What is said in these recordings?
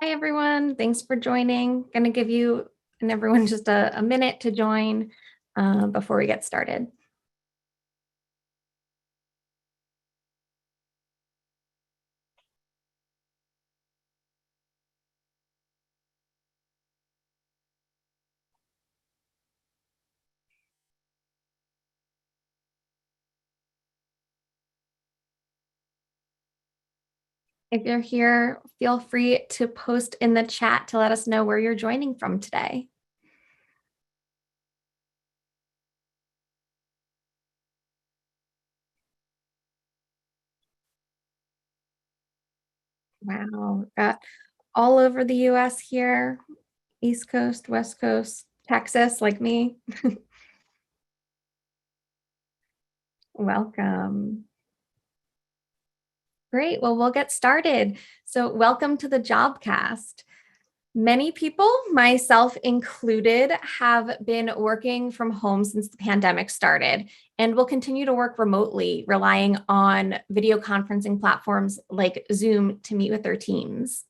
Hi, everyone. Thanks for joining. Going to give you and everyone just a minute to join before we get started. If you're here, feel free to post in the chat to let us know where you're joining from today. Wow, got all over the US here, East Coast, West Coast, Texas, like me. Welcome. Great. Well, we'll get started. So welcome to the Jobcast. Many people, myself included, have been working from home since the pandemic started and will continue to work remotely, relying on video conferencing platforms like Zoom to meet with their teams.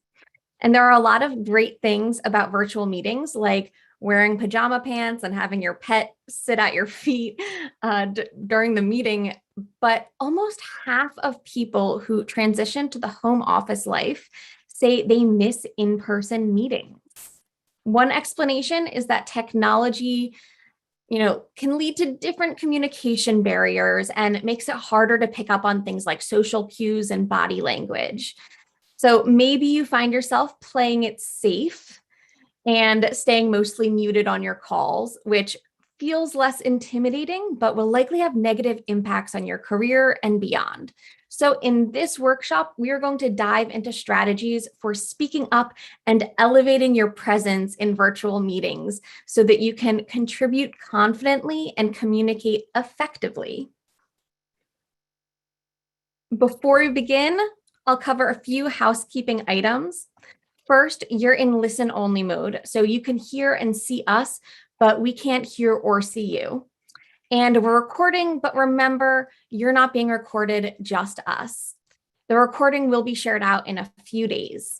And there are a lot of great things about virtual meetings, like wearing pajama pants and having your pet sit at your feet during the meeting. But almost half of people who transition to the home office life say they miss in-person meetings. One explanation is that technology, can lead to different communication barriers and makes it harder to pick up on things like social cues and body language. So maybe you find yourself playing it safe and staying mostly muted on your calls, which feels less intimidating, but will likely have negative impacts on your career and beyond. So in this workshop, we are going to dive into strategies for speaking up and elevating your presence in virtual meetings so that you can contribute confidently and communicate effectively. Before we begin, I'll cover a few housekeeping items. First, you're in listen only mode, so you can hear and see us, but we can't hear or see you. And we're recording, but remember, you're not being recorded, just us. The recording will be shared out in a few days.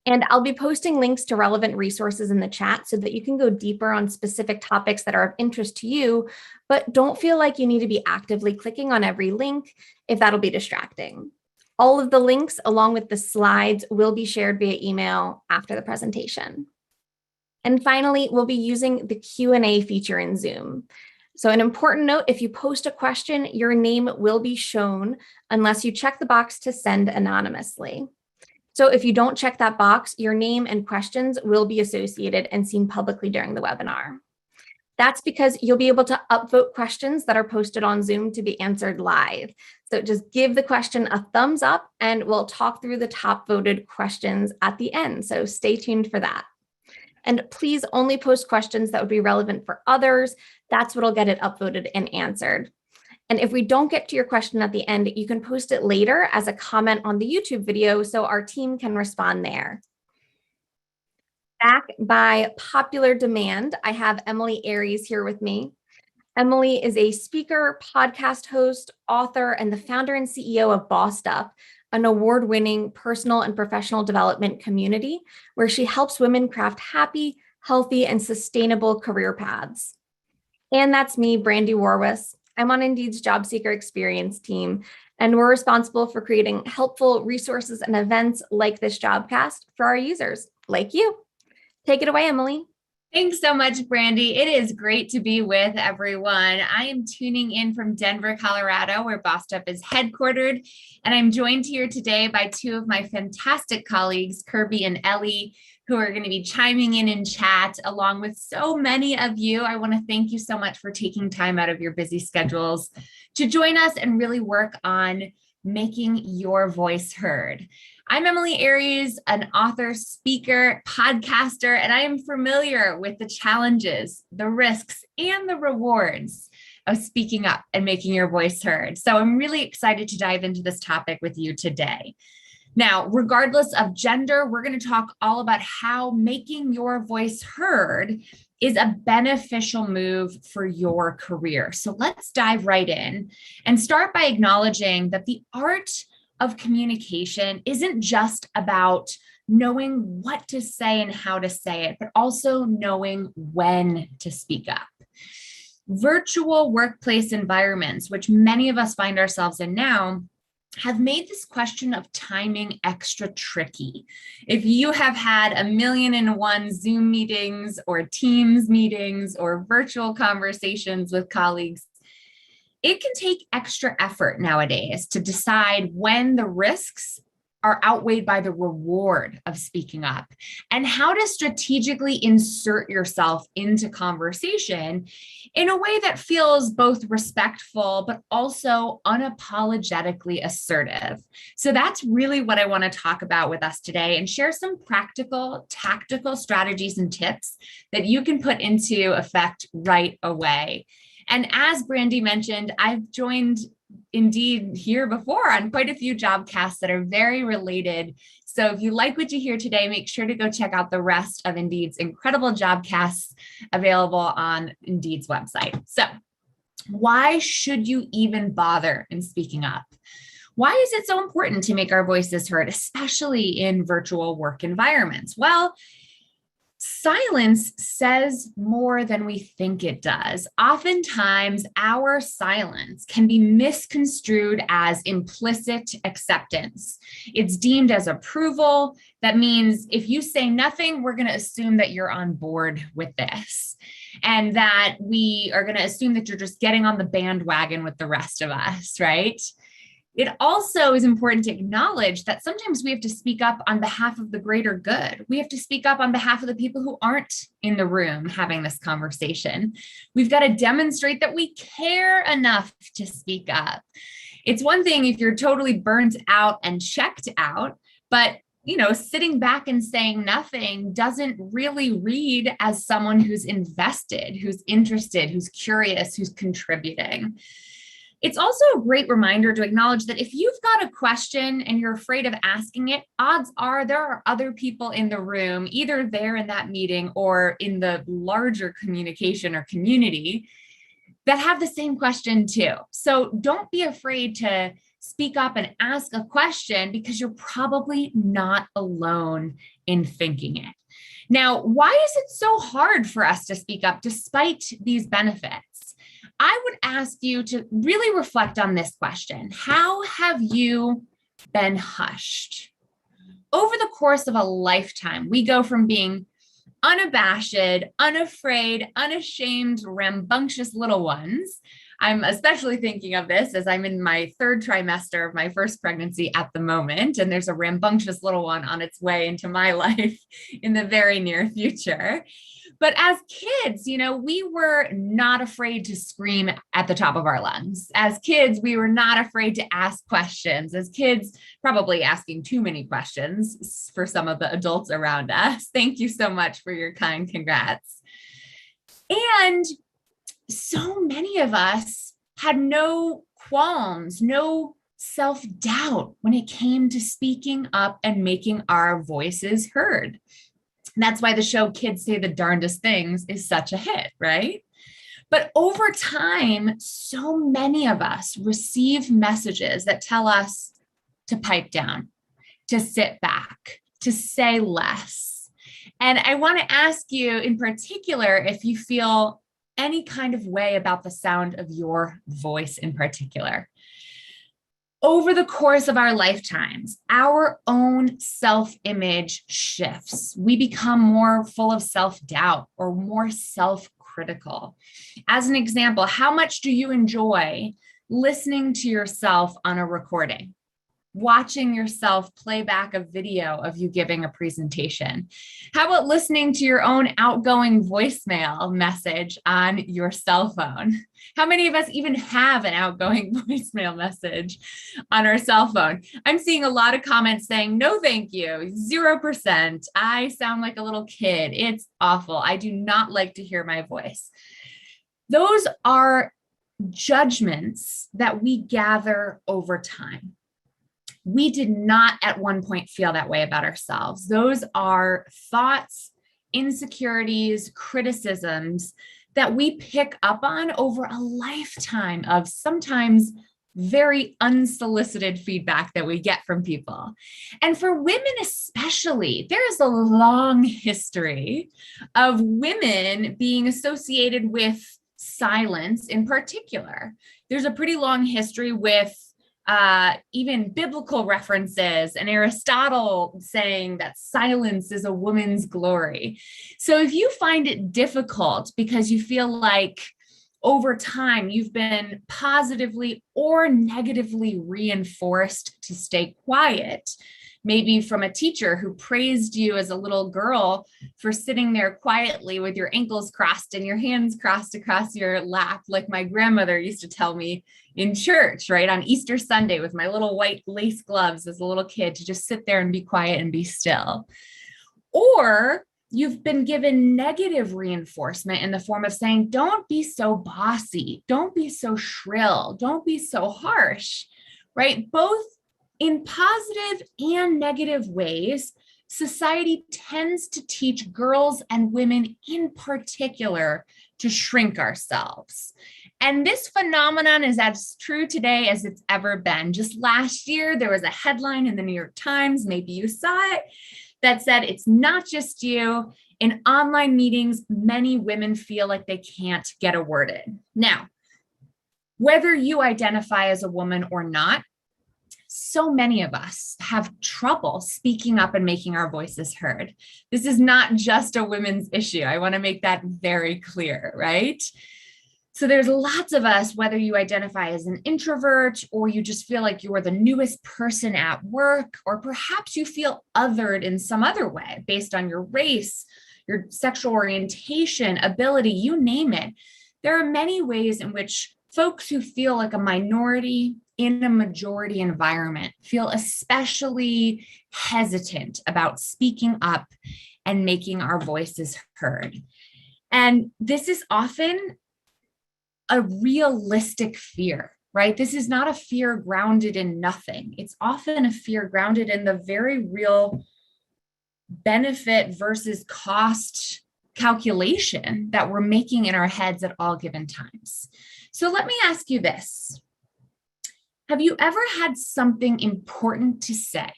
And I'll be posting links to relevant resources in the chat so that you can go deeper on specific topics that are of interest to you, but don't feel like you need to be actively clicking on every link if that'll be distracting. All of the links along with the slides will be shared via email after the presentation. And finally, we'll be using the Q&A feature in Zoom. So an important note, if you post a question, your name will be shown unless you check the box to send anonymously. So if you don't check that box, your name and questions will be associated and seen publicly during the webinar. That's because you'll be able to upvote questions that are posted on Zoom to be answered live. So just give the question a thumbs up and we'll talk through the top voted questions at the end. So stay tuned for that. And please only post questions that would be relevant for others. That's what'll get it upvoted and answered. And if we don't get to your question at the end, you can post it later as a comment on the YouTube video so our team can respond there. Back by popular demand, I have Emilie Aries here with me. Emilie is a speaker, podcast host, author, and the founder and CEO of Bossed Up, an award-winning personal and professional development community where she helps women craft happy, healthy, and sustainable career paths. And that's me, Brandy Warwis. I'm on Indeed's Job Seeker Experience team, and we're responsible for creating helpful resources and events like this Jobcast for our users, like you. Take it away, Emilie. Thanks so much, Brandy. It is great to be with everyone. I am tuning in from Denver, Colorado, where Bossed Up is headquartered. And I'm joined here today by two of my fantastic colleagues, Kirby and Ellie, who are going to be chiming in chat along with so many of you. I want to thank you so much for taking time out of your busy schedules to join us and really work on making your voice heard. I'm Emilie Aries, an author, speaker, podcaster, and I am familiar with the challenges, the risks, and the rewards of speaking up and making your voice heard. So I'm really excited to dive into this topic with you today. Now, regardless of gender, we're going to talk all about how making your voice heard is a beneficial move for your career. So let's dive right in and start by acknowledging that the art of communication isn't just about knowing what to say and how to say it, but also knowing when to speak up. Virtual workplace environments, which many of us find ourselves in now, have made this question of timing extra tricky. If you have had 1,000,001 Zoom meetings or Teams meetings or virtual conversations with colleagues, it can take extra effort nowadays to decide when the risks are outweighed by the reward of speaking up, and how to strategically insert yourself into conversation in a way that feels both respectful, but also unapologetically assertive. So that's really what I want to talk about with us today and share some practical, tactical strategies and tips that you can put into effect right away. And as Brandy mentioned, I've joined Indeed here before on quite a few jobcasts that are very related. So if you like what you hear today, make sure to go check out the rest of Indeed's incredible jobcasts available on Indeed's website. So why should you even bother in speaking up? Why is it so important to make our voices heard, especially in virtual work environments? Well, silence says more than we think it does. Oftentimes, our silence can be misconstrued as implicit acceptance. It's deemed as approval. That means if you say nothing, we're going to assume that you're on board with this, and that we are going to assume that you're just getting on the bandwagon with the rest of us, right? It also is important to acknowledge that sometimes we have to speak up on behalf of the greater good. We have to speak up on behalf of the people who aren't in the room having this conversation. We've got to demonstrate that we care enough to speak up. It's one thing if you're totally burnt out and checked out, but sitting back and saying nothing doesn't really read as someone who's invested, who's interested, who's curious, who's contributing. It's also a great reminder to acknowledge that if you've got a question and you're afraid of asking it, odds are there are other people in the room, either there in that meeting or in the larger communication or community, that have the same question too. So don't be afraid to speak up and ask a question, because you're probably not alone in thinking it. Now, why is it so hard for us to speak up despite these benefits? I would ask you to really reflect on this question. How have you been hushed? Over the course of a lifetime, we go from being unabashed, unafraid, unashamed, rambunctious little ones. I'm especially thinking of this as I'm in my 3rd trimester of my first pregnancy at the moment, and there's a rambunctious little one on its way into my life in the very near future. But as kids, we were not afraid to scream at the top of our lungs. As kids, we were not afraid to ask questions. As kids, probably asking too many questions for some of the adults around us. Thank you so much for your kind congrats. And so many of us had no qualms, no self-doubt when it came to speaking up and making our voices heard. That's why the show Kids Say the Darndest Things is such a hit, right? But over time, so many of us receive messages that tell us to pipe down, to sit back, to say less. And I want to ask you in particular if you feel any kind of way about the sound of your voice in particular. Over the course of our lifetimes, our own self-image shifts. We become more full of self-doubt or more self-critical. As an example, how much do you enjoy listening to yourself on a recording? Watching yourself play back a video of you giving a presentation? How about listening to your own outgoing voicemail message on your cell phone? How many of us even have an outgoing voicemail message on our cell phone? I'm seeing a lot of comments saying, no, thank you, 0%. I sound like a little kid. It's awful. I do not like to hear my voice. Those are judgments that we gather over time. We did not at one point feel that way about ourselves. Those are thoughts, insecurities, criticisms that we pick up on over a lifetime of sometimes very unsolicited feedback that we get from people. And for women especially, there is a long history of women being associated with silence in particular. There's a pretty long history with even biblical references and Aristotle saying that silence is a woman's glory. So if you find it difficult because you feel like over time, you've been positively or negatively reinforced to stay quiet, maybe from a teacher who praised you as a little girl for sitting there quietly with your ankles crossed and your hands crossed across your lap, like my grandmother used to tell me in church, right? On Easter Sunday with my little white lace gloves as a little kid to just sit there and be quiet and be still. Or you've been given negative reinforcement in the form of saying, don't be so bossy, don't be so shrill, don't be so harsh, right? Both in positive and negative ways, society tends to teach girls and women in particular to shrink ourselves. And this phenomenon is as true today as it's ever been. Just last year, there was a headline in the New York Times, maybe you saw it, that said, it's not just you. In online meetings, many women feel like they can't get a word in. Now, whether you identify as a woman or not, so many of us have trouble speaking up and making our voices heard. This is not just a women's issue. I want to make that very clear, right? So there's lots of us, whether you identify as an introvert or you just feel like you are the newest person at work, or perhaps you feel othered in some other way based on your race, your sexual orientation, ability, you name it. There are many ways in which folks who feel like a minority in a majority environment feel especially hesitant about speaking up and making our voices heard. And this is often a realistic fear, right? This is not a fear grounded in nothing. It's often a fear grounded in the very real benefit versus cost calculation that we're making in our heads at all given times. So let me ask you this. Have you ever had something important to say,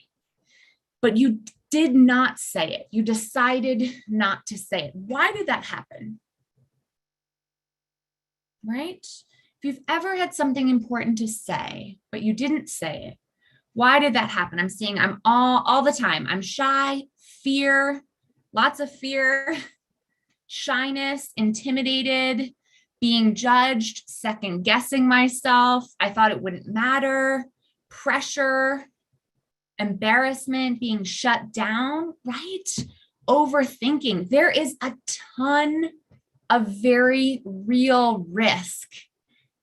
but you did not say it? You decided not to say it. Why did that happen? Right? If you've ever had something important to say, but you didn't say it, why did that happen? I'm all the time. I'm shy, fear, lots of fear, shyness, intimidated, being judged, second guessing myself. I thought it wouldn't matter, pressure, embarrassment, being shut down, right? Overthinking. There is a ton of very real risk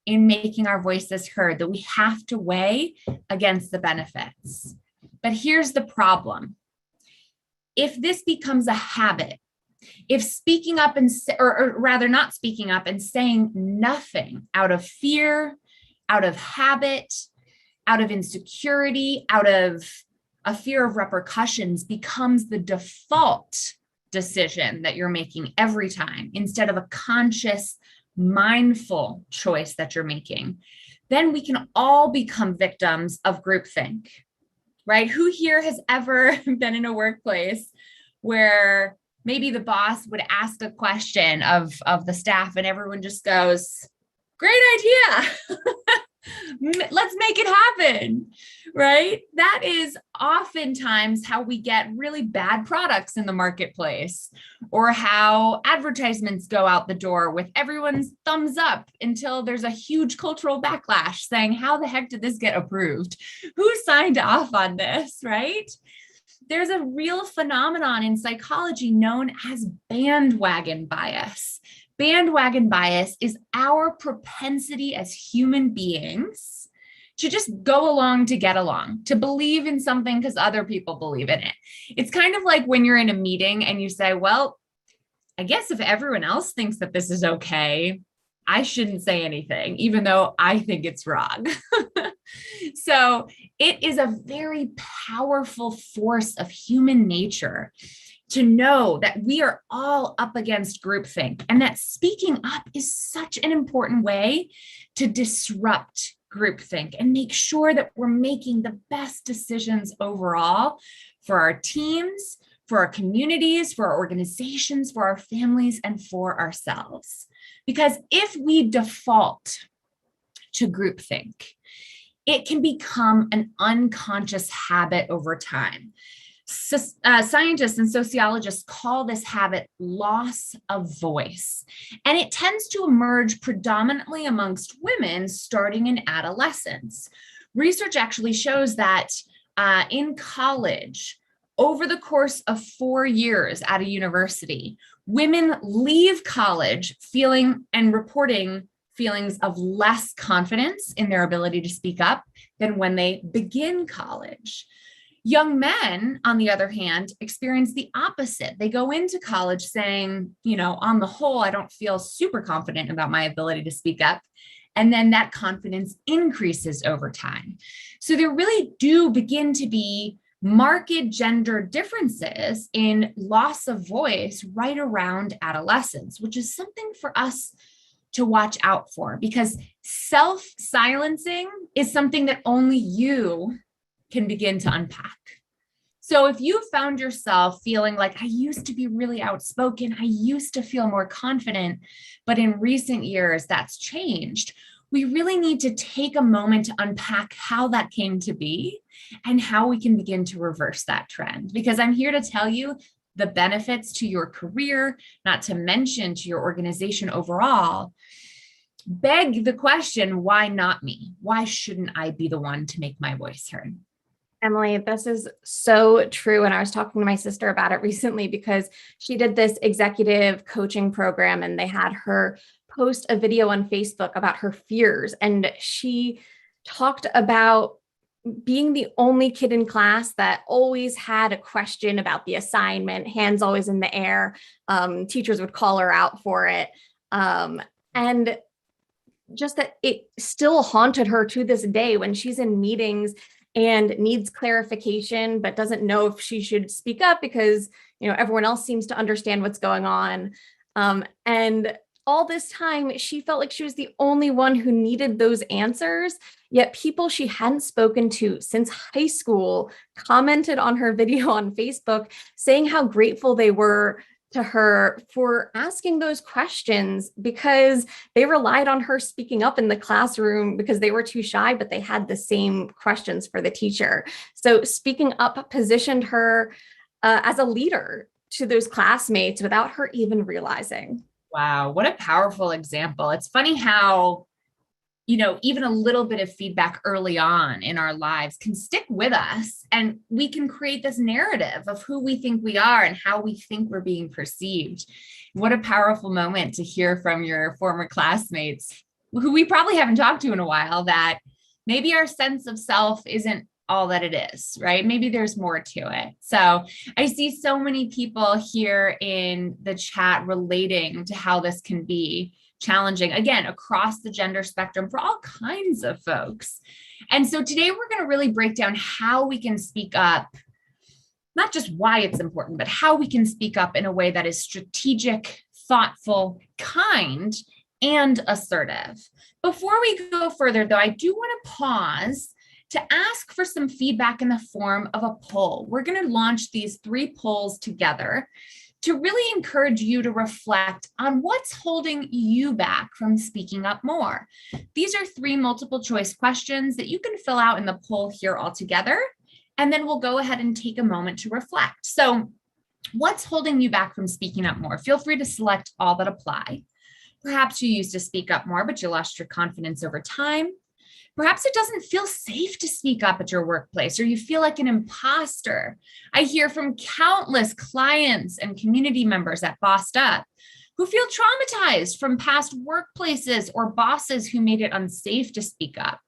in making our voices heard that we have to weigh against the benefits. But here's the problem. If this becomes a habit, if speaking up or rather not speaking up and saying nothing out of fear, out of habit, out of insecurity, out of a fear of repercussions becomes the default decision that you're making every time instead of a conscious, mindful choice that you're making, then we can all become victims of groupthink, right? Who here has ever been in a workplace where maybe the boss would ask a question of the staff and everyone just goes, great idea. Let's make it happen, right? That is oftentimes how we get really bad products in the marketplace, or how advertisements go out the door with everyone's thumbs up until there's a huge cultural backlash saying, how the heck did this get approved? Who signed off on this, right? There's a real phenomenon in psychology known as bandwagon bias. Bandwagon bias is our propensity as human beings to just go along to get along, to believe in something because other people believe in it. It's kind of like when you're in a meeting and you say, well, I guess if everyone else thinks that this is okay, I shouldn't say anything, even though I think it's wrong. So it is a very powerful force of human nature to know that we are all up against groupthink, and that speaking up is such an important way to disrupt groupthink and make sure that we're making the best decisions overall for our teams, for our communities, for our organizations, for our families, and for ourselves. Because if we default to groupthink, it can become an unconscious habit over time. Scientists and sociologists call this habit loss of voice, and it tends to emerge predominantly amongst women starting in adolescence. Research actually shows that in college, over the course of 4 years at a university, women leave college feeling and reporting feelings of less confidence in their ability to speak up than when they begin college. Young men, on the other hand, experience the opposite. They go into college saying, on the whole, I don't feel super confident about my ability to speak up. And then that confidence increases over time. So there really do begin to be marked gender differences in loss of voice right around adolescence, which is something for us to watch out for, because self-silencing is something that only you can begin to unpack. So if you found yourself feeling like, I used to be really outspoken, I used to feel more confident, but in recent years that's changed, we really need to take a moment to unpack how that came to be and how we can begin to reverse that trend. Because I'm here to tell you the benefits to your career, not to mention to your organization overall, beg the question, why not me? Why shouldn't I be the one to make my voice heard? Emily, this is so true. And I was talking to my sister about it recently because she did this executive coaching program and they had her post a video on Facebook about her fears. And she talked about being the only kid in class that always had a question about the assignment, hands always in the air. Teachers would call her out for it. And just that it still haunted her to this day when she's in meetings and needs clarification, but doesn't know if she should speak up because, everyone else seems to understand what's going on. And all this time, she felt like she was the only one who needed those answers, yet people she hadn't spoken to since high school commented on her video on Facebook saying how grateful they were to her for asking those questions because they relied on her speaking up in the classroom because they were too shy, but they had the same questions for the teacher. So speaking up positioned her as a leader to those classmates without her even realizing. Wow, what a powerful example. It's funny how, even a little bit of feedback early on in our lives can stick with us, and we can create this narrative of who we think we are and how we think we're being perceived. What a powerful moment to hear from your former classmates who we probably haven't talked to in a while, that maybe our sense of self isn't all that it is, right? Maybe there's more to it. So I see so many people here in the chat relating to how this can be challenging, again, across the gender spectrum for all kinds of folks. And so today we're going to really break down how we can speak up, not just why it's important, but how we can speak up in a way that is strategic, thoughtful, kind, and assertive. Before we go further, though, I do want to pause to ask for some feedback in the form of a poll. We're going to launch these 3 polls together to really encourage you to reflect on what's holding you back from speaking up more. These are 3 multiple choice questions that you can fill out in the poll here all together, and then we'll go ahead and take a moment to reflect. So what's holding you back from speaking up more? Feel free to select all that apply. Perhaps you used to speak up more, but you lost your confidence over time. Perhaps it doesn't feel safe to speak up at your workplace, or you feel like an imposter. I hear from countless clients and community members at Bossed Up who feel traumatized from past workplaces or bosses who made it unsafe to speak up.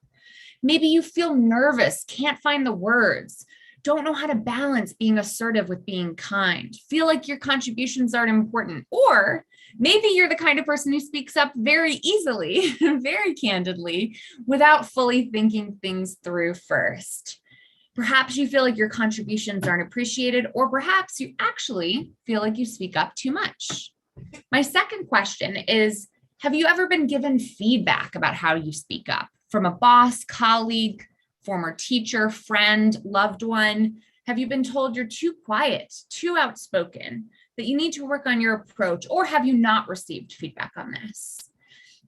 Maybe you feel nervous, can't find the words, don't know how to balance being assertive with being kind, feel like your contributions aren't important, or maybe you're the kind of person who speaks up very easily, very candidly, without fully thinking things through first. Perhaps you feel like your contributions aren't appreciated, or perhaps you actually feel like you speak up too much. My second question is, have you ever been given feedback about how you speak up? from a boss, colleague, former teacher, friend, loved one? Have you been told you're too quiet, too outspoken, that you need to work on your approach, or have you not received feedback on this?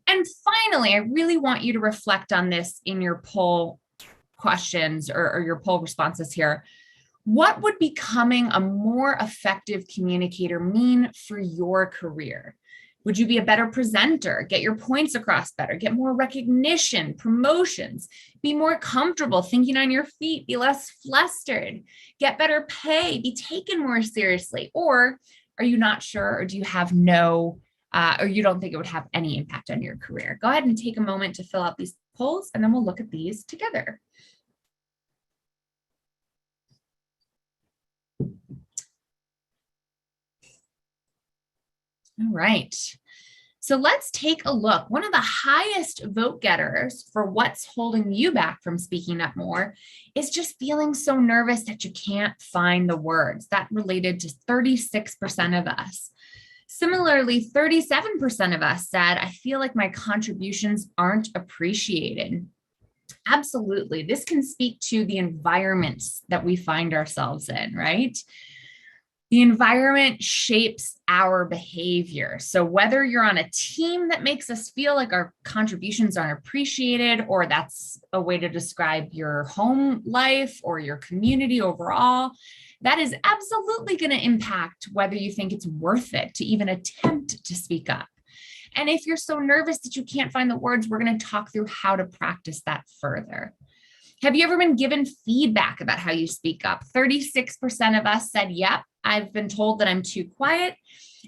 And finally, I really want you to reflect on this in your poll questions or your poll responses here. What would becoming a more effective communicator mean for your career? Would you be a better presenter, get your points across better, get more recognition, promotions, be more comfortable thinking on your feet, be less flustered, get better pay, be taken more seriously? Or are you not sure, or do you have or you don't think it would have any impact on your career? Go ahead and take a moment to fill out these polls, and then we'll look at these together. All right. So let's take a look. One of the highest vote getters for what's holding you back from speaking up more is just feeling so nervous that you can't find the words. That related to 36% of us. Similarly, 37% of us said, I feel like my contributions aren't appreciated. Absolutely. This can speak to the environments that we find ourselves in, right? The environment shapes our behavior. So whether you're on a team that makes us feel like our contributions aren't appreciated, or that's a way to describe your home life or your community overall, that is absolutely going to impact whether you think it's worth it to even attempt to speak up. And if you're so nervous that you can't find the words, we're going to talk through how to practice that further. Have you ever been given feedback about how you speak up? 36% of us said, yep, I've been told that I'm too quiet.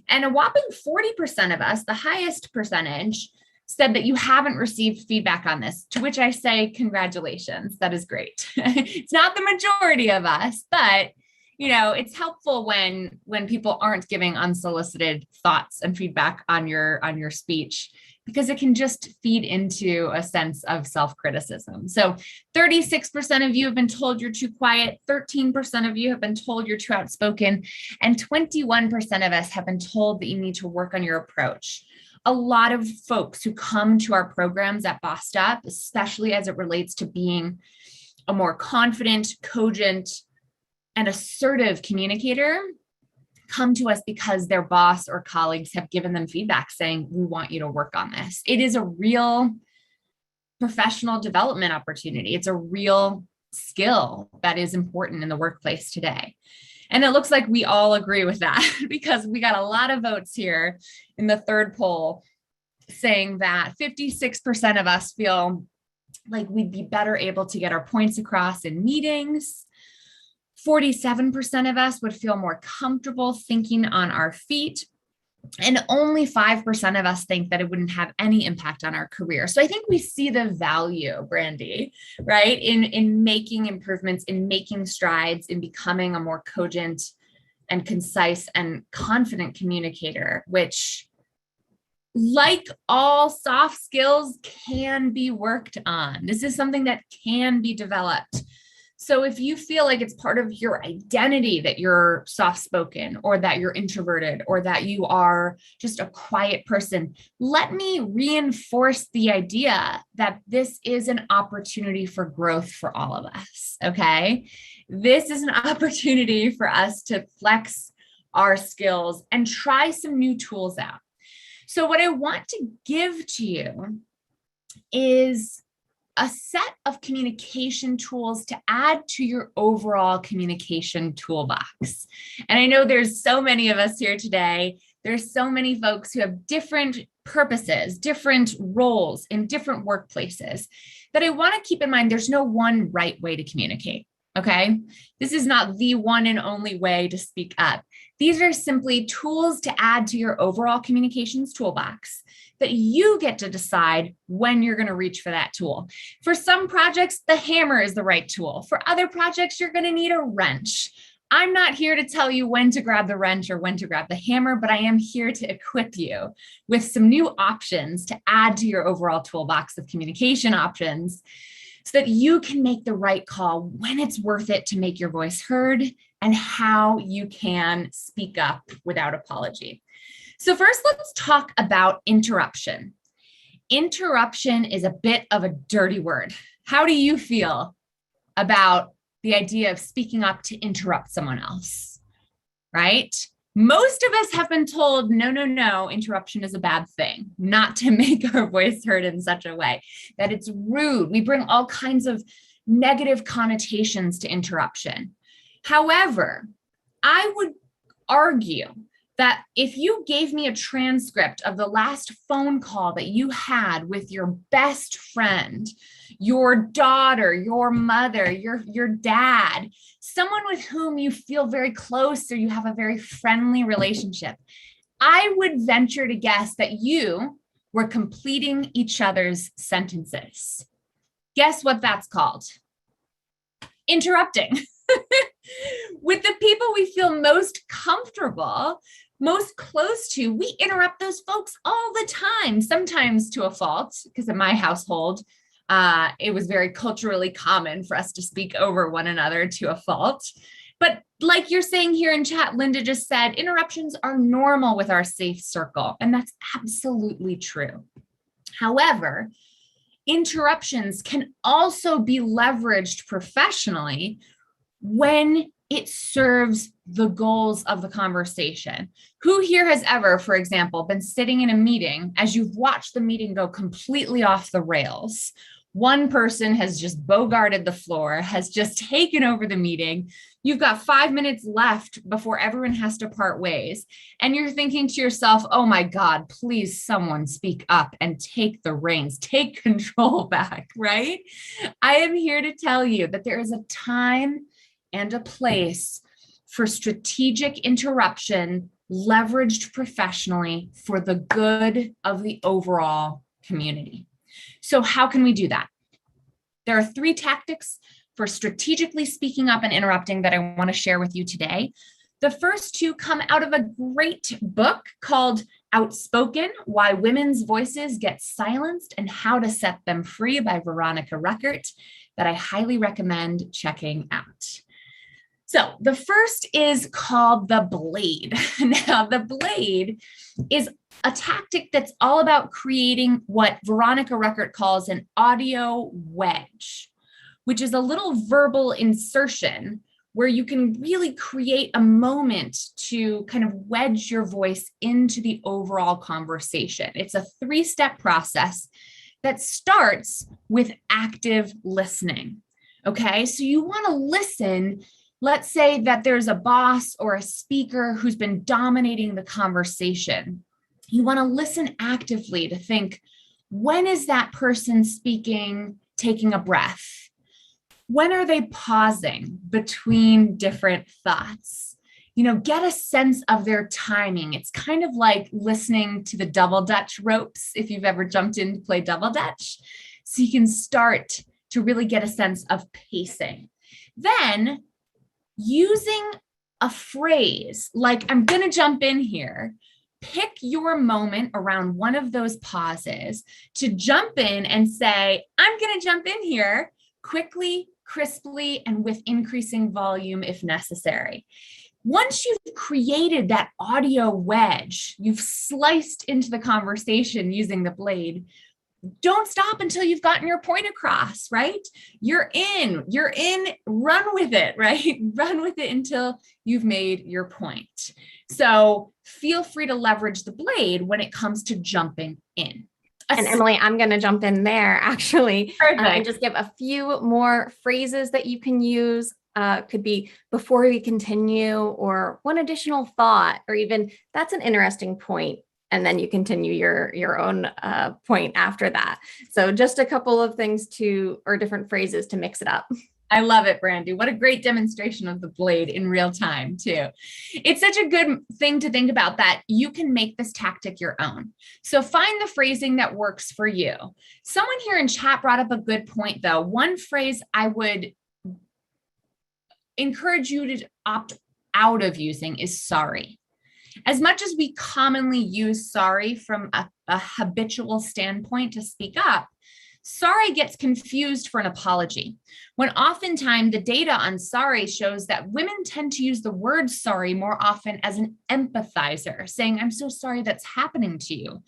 And a whopping 40% of us, the highest percentage, said that you haven't received feedback on this, to which I say, congratulations, that is great. It's not the majority of us, but it's helpful when people aren't giving unsolicited thoughts and feedback on your speech, because it can just feed into a sense of self-criticism. So 36% of you have been told you're too quiet, 13% of you have been told you're too outspoken, and 21% of us have been told that you need to work on your approach. A lot of folks who come to our programs at Bossed Up, especially as it relates to being a more confident, cogent, and assertive communicator, come to us because their boss or colleagues have given them feedback saying, we want you to work on this. It is a real professional development opportunity. It's a real skill that is important in the workplace today. And it looks like we all agree with that because we got a lot of votes here in the third poll saying that 56% of us feel like we'd be better able to get our points across in meetings. 47% of us would feel more comfortable thinking on our feet, and only 5% of us think that it wouldn't have any impact on our career. So I think we see the value, Brandy, right, in making improvements, in making strides, in becoming a more cogent and concise and confident communicator, which, like all soft skills, can be worked on. This is something that can be developed. So if you feel like it's part of your identity that you're soft-spoken, or that you're introverted, or that you are just a quiet person, let me reinforce the idea that this is an opportunity for growth for all of us, okay? This is an opportunity for us to flex our skills and try some new tools out. So what I want to give to you is a set of communication tools to add to your overall communication toolbox. And I know there's so many of us here today. There's so many folks who have different purposes, different roles in different workplaces, that I want to keep in mind there's no one right way to communicate, okay? This is not the one and only way to speak up. These are simply tools to add to your overall communications toolbox that you get to decide when you're going to reach for that tool. For some projects, the hammer is the right tool. For other projects, you're going to need a wrench. I'm not here to tell you when to grab the wrench or when to grab the hammer, but I am here to equip you with some new options to add to your overall toolbox of communication options so that you can make the right call when it's worth it to make your voice heard, and how you can speak up without apology. So first, let's talk about interruption. Interruption is a bit of a dirty word. How do you feel about the idea of speaking up to interrupt someone else, right? Most of us have been told, no, no, no, interruption is a bad thing, not to make our voice heard in such a way, that it's rude. We bring all kinds of negative connotations to interruption. However, I would argue that if you gave me a transcript of the last phone call that you had with your best friend, your daughter, your mother, your dad, someone with whom you feel very close or you have a very friendly relationship, I would venture to guess that you were completing each other's sentences. Guess what that's called? Interrupting. With the people we feel most comfortable, most close to, we interrupt those folks all the time, sometimes to a fault, because in my household, it was very culturally common for us to speak over one another to a fault. But like you're saying here in chat, Linda just said, interruptions are normal with our safe circle, and that's absolutely true. However, interruptions can also be leveraged professionally when it serves the goals of the conversation. Who here has ever, for example, been sitting in a meeting as you've watched the meeting go completely off the rails? One person has just bogarted the floor, has just taken over the meeting. You've got 5 minutes left before everyone has to part ways. And you're thinking to yourself, oh my God, please someone speak up and take the reins, take control back, right? I am here to tell you that there is a time and a place for strategic interruption leveraged professionally for the good of the overall community. So how can we do that? There are 3 tactics for strategically speaking up and interrupting that I want to share with you today. The first 2 come out of a great book called Outspoken: Why Women's Voices Get Silenced and How to Set Them Free by Veronica Reckert, that I highly recommend checking out. So the first is called the blade. Now, the blade is a tactic that's all about creating what Veronica Reckert calls an audio wedge, which is a little verbal insertion where you can really create a moment to kind of wedge your voice into the overall conversation. It's a 3-step process that starts with active listening. Okay, so you want to listen. Let's say that there's a boss or a speaker who's been dominating the conversation. You want to listen actively to think, when is that person speaking, taking a breath? When are they pausing between different thoughts? You know, get a sense of their timing. It's kind of like listening to the double Dutch ropes, if you've ever jumped in to play double Dutch. So you can start to really get a sense of pacing. Then, using a phrase like, I'm going to jump in here, pick your moment around one of those pauses to jump in and say, I'm going to jump in here quickly, crisply, and with increasing volume if necessary. Once you've created that audio wedge, you've sliced into the conversation using the blade, don't stop until you've gotten your point across, right? You're in, run with it, right? Run with it until you've made your point. So feel free to leverage the blade when it comes to jumping in. And Emily, I'm going to jump in there actually and just give a few more phrases that you can use. Could be before we continue, or one additional thought, or even that's an interesting point. And then you continue your own point after that. So just a couple of things or different phrases to mix it up. I love it, Brandy. What a great demonstration of the blade in real time, too. It's such a good thing to think about that you can make this tactic your own. So find the phrasing that works for you. Someone here in chat brought up a good point, though. One phrase I would encourage you to opt out of using is sorry. As much as we commonly use sorry from a habitual standpoint to speak up, sorry gets confused for an apology, when oftentimes the data on sorry shows that women tend to use the word sorry more often as an empathizer, saying, I'm so sorry that's happening to you.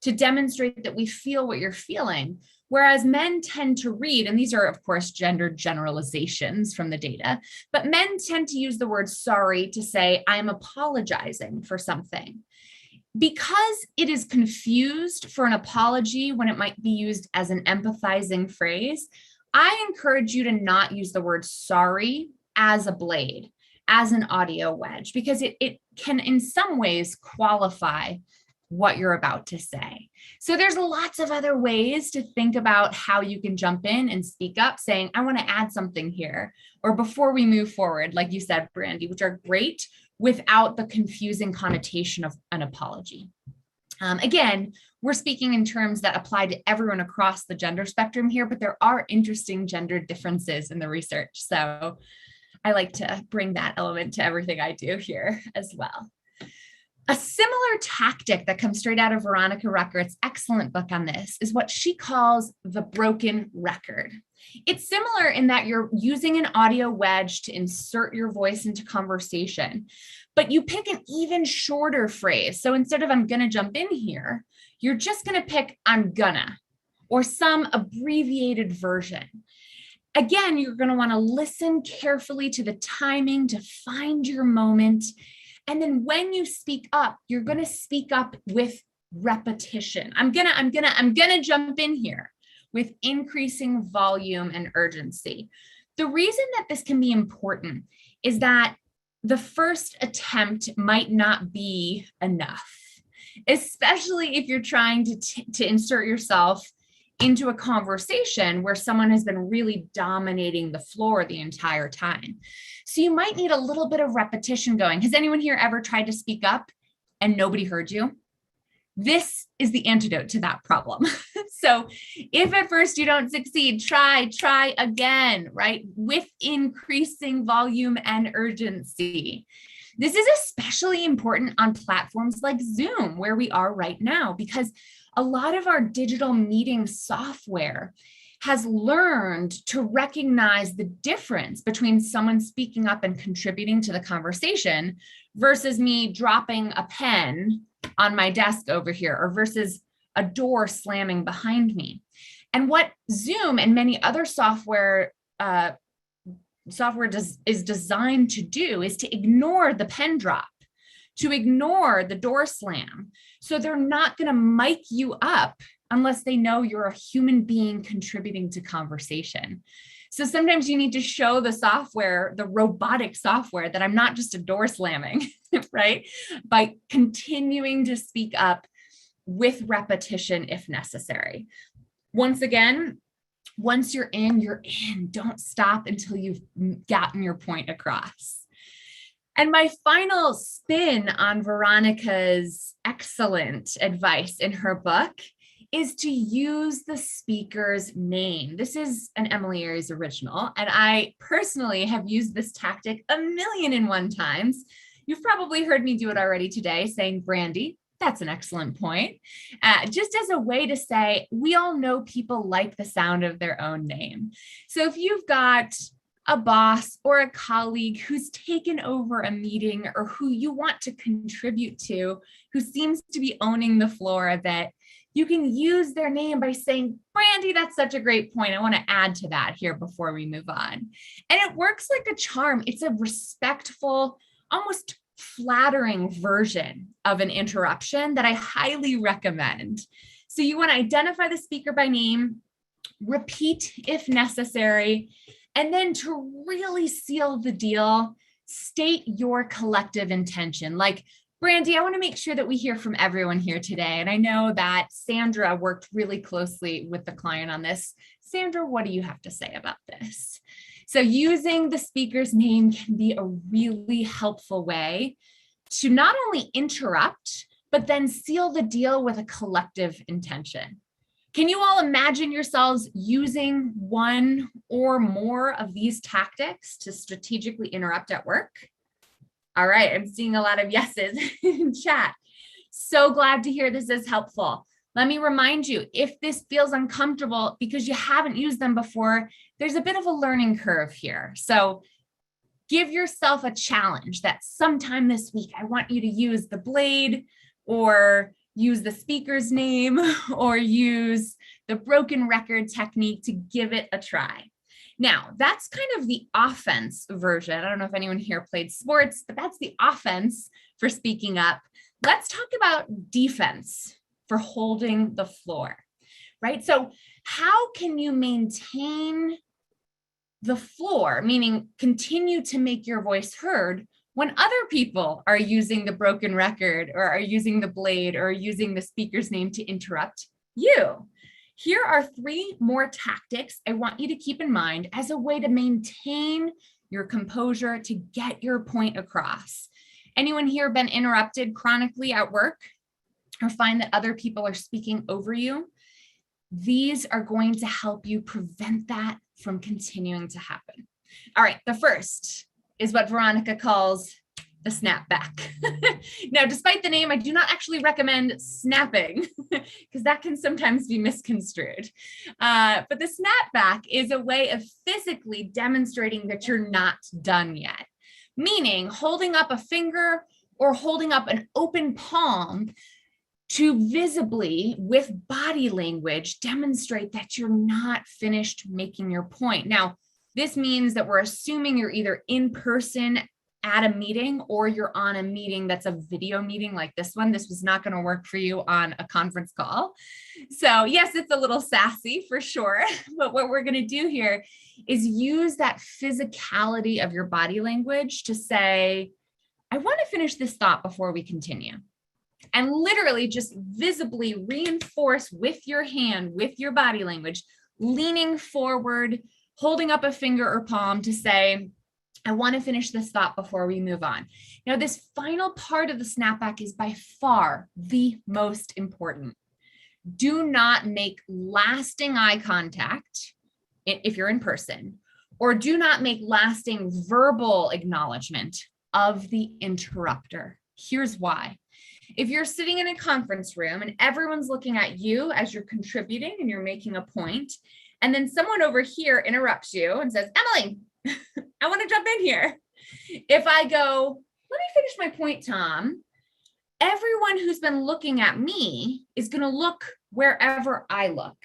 to demonstrate that we feel what you're feeling. Whereas men tend to read, and these are, of course, gender generalizations from the data, but men tend to use the word sorry to say, I'm apologizing for something. Because it is confused for an apology when it might be used as an empathizing phrase, I encourage you to not use the word sorry as a blade, as an audio wedge, because it can in some ways qualify what you're about to say. So there's lots of other ways to think about how you can jump in and speak up saying, I want to add something here, or before we move forward, like you said, Brandy, which are great without the confusing connotation of an apology. Again, we're speaking in terms that apply to everyone across the gender spectrum here, but there are interesting gender differences in the research. So I like to bring that element to everything I do here as well. A similar tactic that comes straight out of Veronica Ruckert's excellent book on this is what she calls the broken record. It's similar in that you're using an audio wedge to insert your voice into conversation, but you pick an even shorter phrase. So instead of I'm gonna jump in here, you're just gonna pick I'm gonna, or some abbreviated version. Again, you're gonna wanna listen carefully to the timing to find your moment. And then when you speak up, you're going to speak up with repetition. I'm going to jump in here with increasing volume and urgency. The reason that this can be important is that the first attempt might not be enough, especially if you're trying to insert yourself into a conversation where someone has been really dominating the floor the entire time. So you might need a little bit of repetition going. Has anyone here ever tried to speak up and nobody heard you? This is the antidote to that problem. So if at first you don't succeed, try again, right? With increasing volume and urgency. This is especially important on platforms like Zoom, where we are right now, because a lot of our digital meeting software has learned to recognize the difference between someone speaking up and contributing to the conversation versus me dropping a pen on my desk over here, or versus a door slamming behind me. And what Zoom and many other software is designed to do is to ignore the pen drop, to ignore the door slam. So they're not going to mic you up unless they know you're a human being contributing to conversation. So sometimes you need to show the software, the robotic software, that I'm not just a door slamming, right? By continuing to speak up with repetition if necessary. Once again, once you're in, you're in. Don't stop until you've gotten your point across. And my final spin on Veronica's excellent advice in her book is to use the speaker's name. This is an Emilie Aries original, and I personally have used this tactic 1,000,001 times. You've probably heard me do it already today, saying, Brandy, that's an excellent point. Just as a way to say, we all know people like the sound of their own name. So if you've got a boss or a colleague who's taken over a meeting, or who you want to contribute to, who seems to be owning the floor a bit, you can use their name by saying, Brandy, that's such a great point. I want to add to that here before we move on. And it works like a charm. It's a respectful, almost flattering version of an interruption that I highly recommend. So you want to identify the speaker by name, repeat if necessary, and then to really seal the deal, state your collective intention. Like, Brandy, I want to make sure that we hear from everyone here today. And I know that Sandra worked really closely with the client on this. Sandra, what do you have to say about this? So using the speaker's name can be a really helpful way to not only interrupt, but then seal the deal with a collective intention. Can you all imagine yourselves using one or more of these tactics to strategically interrupt at work? All right, I'm seeing a lot of yeses in chat. So glad to hear this is helpful. Let me remind you, if this feels uncomfortable because you haven't used them before, there's a bit of a learning curve here. So give yourself a challenge that sometime this week, I want you to use the blade or use the speaker's name or use the broken record technique to give it a try. Now, that's kind of the offense version. I don't know if anyone here played sports, but that's the offense for speaking up. Let's talk about defense for holding the floor, right? So how can you maintain the floor, meaning continue to make your voice heard when other people are using the broken record or are using the blade or using the speaker's name to interrupt you? Here are 3 more tactics I want you to keep in mind as a way to maintain your composure to get your point across. Anyone here been interrupted chronically at work or find that other people are speaking over you? These are going to help you prevent that from continuing to happen. All right, the first is what Veronica calls the snapback. Now, despite the name, I do not actually recommend snapping because that can sometimes be misconstrued. But the snapback is a way of physically demonstrating that you're not done yet, meaning holding up a finger or holding up an open palm to visibly, with body language, demonstrate that you're not finished making your point. Now, this means that we're assuming you're either in person at a meeting or you're on a meeting that's a video meeting like this one. This was not going to work for you on a conference call. So yes, it's a little sassy for sure. But what we're going to do here is use that physicality of your body language to say, I want to finish this thought before we continue. And literally just visibly reinforce with your hand, with your body language, leaning forward, holding up a finger or palm to say, I want to finish this thought before we move on. Now, this final part of the snapback is by far the most important. Do not make lasting eye contact if you're in person, or do not make lasting verbal acknowledgement of the interrupter. Here's why. If you're sitting in a conference room and everyone's looking at you as you're contributing and you're making a point, and then someone over here interrupts you and says, Emily, I want to jump in here. If I go, let me finish my point, Tom, everyone who's been looking at me is going to look wherever I look.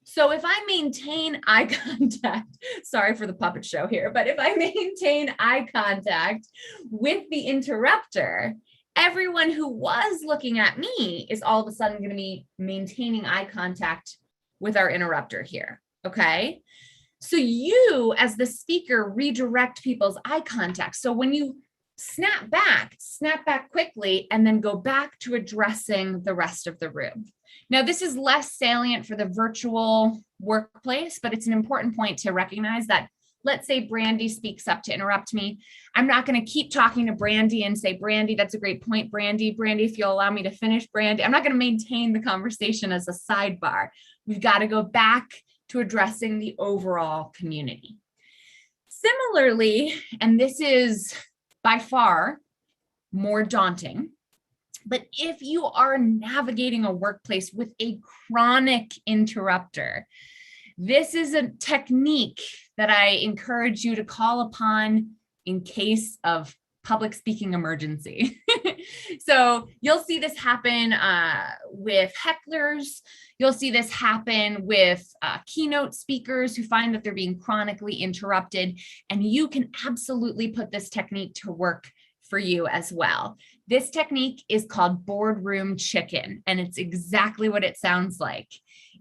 So if I maintain eye contact, sorry for the puppet show here, but if I maintain eye contact with the interrupter, everyone who was looking at me is all of a sudden going to be maintaining eye contact with our interrupter here. Okay. So you, as the speaker, redirect people's eye contact. So when you snap back quickly, and then go back to addressing the rest of the room. Now, this is less salient for the virtual workplace, but it's an important point to recognize that, let's say Brandy speaks up to interrupt me. I'm not going to keep talking to Brandy and say, Brandy, that's a great point, Brandy, if you'll allow me to finish, Brandy. I'm not going to maintain the conversation as a sidebar. We've got to go back to addressing the overall community. Similarly, and this is by far more daunting, but if you are navigating a workplace with a chronic interrupter, this is a technique that I encourage you to call upon in case of public speaking emergency. So you'll see this happen with hecklers. You'll see this happen with keynote speakers who find that they're being chronically interrupted. And you can absolutely put this technique to work for you as well. This technique is called Boardroom Chicken, and it's exactly what it sounds like.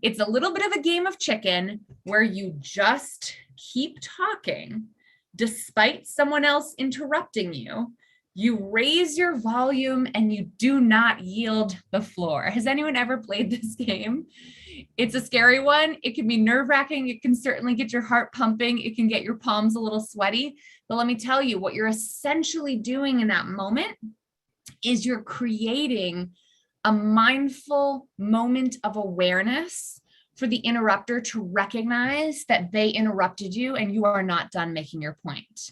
It's a little bit of a game of chicken where you just keep talking despite someone else interrupting you. You raise your volume and you do not yield the floor. Has anyone ever played this game? It's a scary one. It can be nerve-wracking. It can certainly get your heart pumping. It can get your palms a little sweaty. But let me tell you, what you're essentially doing in that moment is you're creating a mindful moment of awareness for the interrupter to recognize that they interrupted you and you are not done making your point.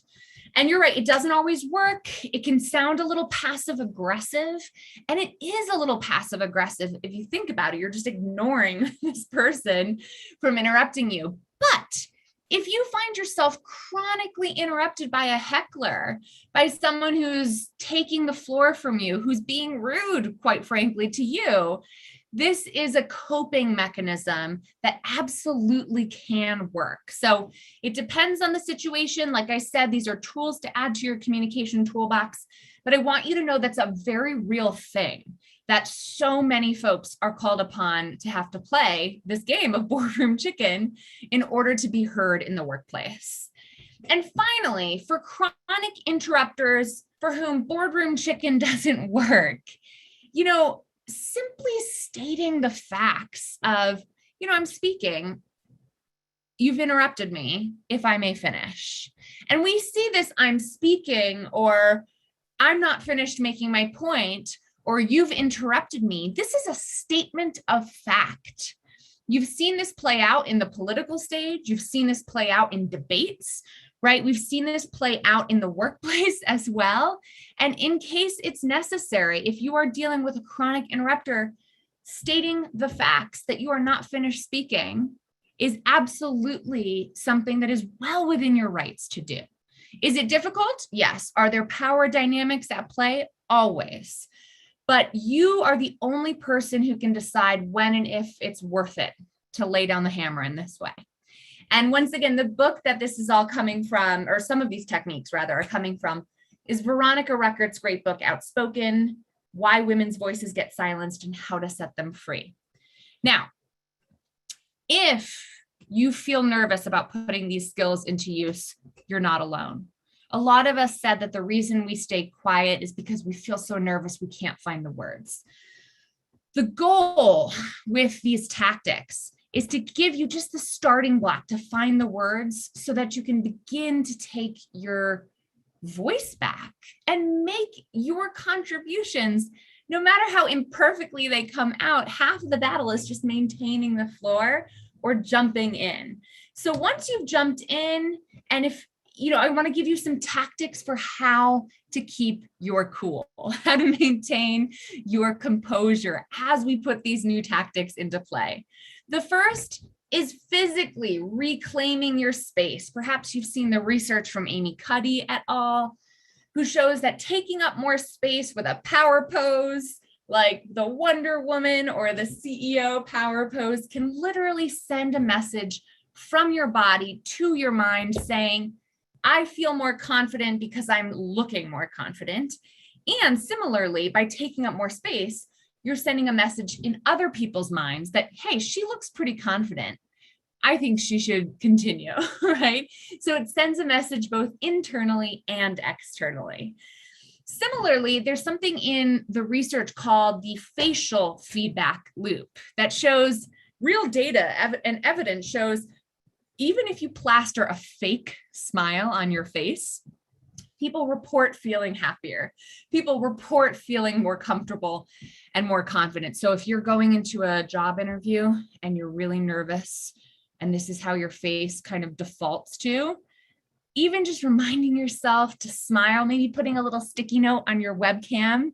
And you're right, it doesn't always work. It can sound a little passive aggressive, and it is a little passive aggressive. If you think about it, you're just ignoring this person from interrupting you. But If you find yourself chronically interrupted by a heckler, by someone who's taking the floor from you, who's being rude, quite frankly, to you, this is a coping mechanism that absolutely can work. So it depends on the situation. Like I said, these are tools to add to your communication toolbox, but I want you to know that's a very real thing that so many folks are called upon to have to play this game of Boardroom Chicken in order to be heard in the workplace. And finally, for chronic interrupters for whom Boardroom Chicken doesn't work, simply stating the facts of, I'm speaking, you've interrupted me, if I may finish. And we see this I'm speaking, or I'm not finished making my point, or you've interrupted me. This is a statement of fact. You've seen this play out in the political stage. You've seen this play out in debates, right? We've seen this play out in the workplace as well. And in case it's necessary, if you are dealing with a chronic interrupter, stating the facts that you are not finished speaking is absolutely something that is well within your rights to do. Is it difficult? Yes. Are there power dynamics at play? Always. But you are the only person who can decide when and if it's worth it to lay down the hammer in this way. And once again, the book that this is all coming from, or some of these techniques rather, are coming from, is Veronica Reckert's great book, Outspoken: Why Women's Voices Get Silenced and How to Set Them Free. Now, if you feel nervous about putting these skills into use, you're not alone. A lot of us said that the reason we stay quiet is because we feel so nervous we can't find the words. The goal with these tactics is to give you just the starting block to find the words so that you can begin to take your voice back and make your contributions. No matter how imperfectly they come out, half of the battle is just maintaining the floor or jumping in. So once you've jumped in, and if I want to give you some tactics for how to keep your cool, how to maintain your composure as we put these new tactics into play. The first is physically reclaiming your space. Perhaps you've seen the research from Amy Cuddy et al., who shows that taking up more space with a power pose, like the Wonder Woman or the CEO power pose, can literally send a message from your body to your mind saying, I feel more confident because I'm looking more confident. And similarly, by taking up more space, you're sending a message in other people's minds that, hey, she looks pretty confident. I think she should continue, right? So it sends a message both internally and externally. Similarly, there's something in the research called the facial feedback loop that shows real data and evidence shows even if you plaster a fake smile on your face, people report feeling happier. People report feeling more comfortable and more confident. So if you're going into a job interview and you're really nervous, and this is how your face kind of defaults to, even just reminding yourself to smile, maybe putting a little sticky note on your webcam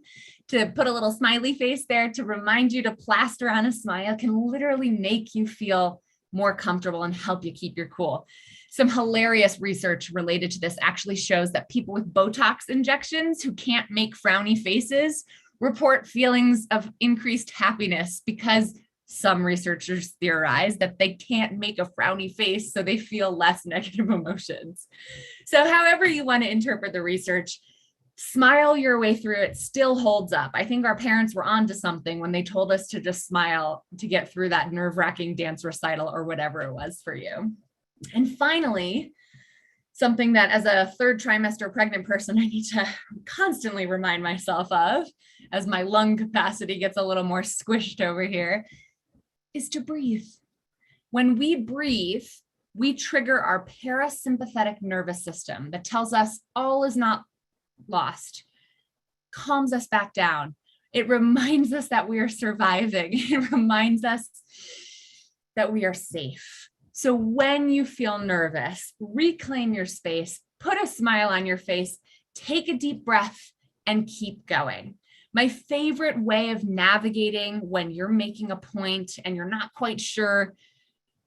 to put a little smiley face there to remind you to plaster on a smile can literally make you feel more comfortable and help you keep your cool. Some hilarious research related to this actually shows that people with Botox injections who can't make frowny faces report feelings of increased happiness because some researchers theorize that they can't make a frowny face, so they feel less negative emotions. So however you want to interpret the research, smile your way through it still holds up. I think our parents were onto something when they told us to just smile to get through that nerve-wracking dance recital or whatever it was for you. And finally, something that as a third trimester pregnant person, I need to constantly remind myself of as my lung capacity gets a little more squished over here, is to breathe. When we breathe, we trigger our parasympathetic nervous system that tells us all is not lost, calms us back down. It reminds us that we are surviving. It reminds us that we are safe. So when you feel nervous, reclaim your space, put a smile on your face, take a deep breath, and keep going. My favorite way of navigating when you're making a point and you're not quite sure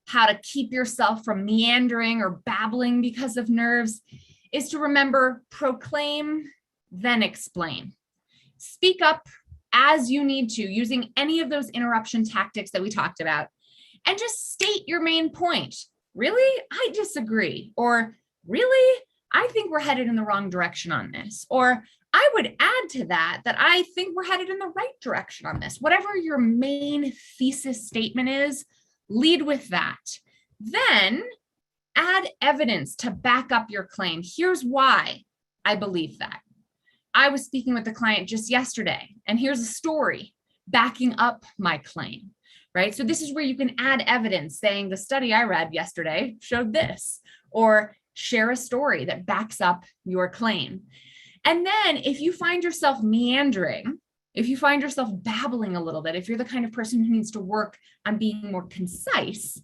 how to keep yourself from meandering or babbling because of nerves is to remember, proclaim, then explain. Speak up as you need to using any of those interruption tactics that we talked about, and just state your main point. Really? I disagree. Or really? I think we're headed in the wrong direction on this. Or I would add to that I think we're headed in the right direction on this. Whatever your main thesis statement is, lead with that. Then add evidence to back up your claim. Here's why I believe that. I was speaking with the client just yesterday, and here's a story backing up my claim, right? So this is where you can add evidence saying the study I read yesterday showed this, or share a story that backs up your claim. And then if you find yourself meandering, if you find yourself babbling a little bit, if you're the kind of person who needs to work on being more concise,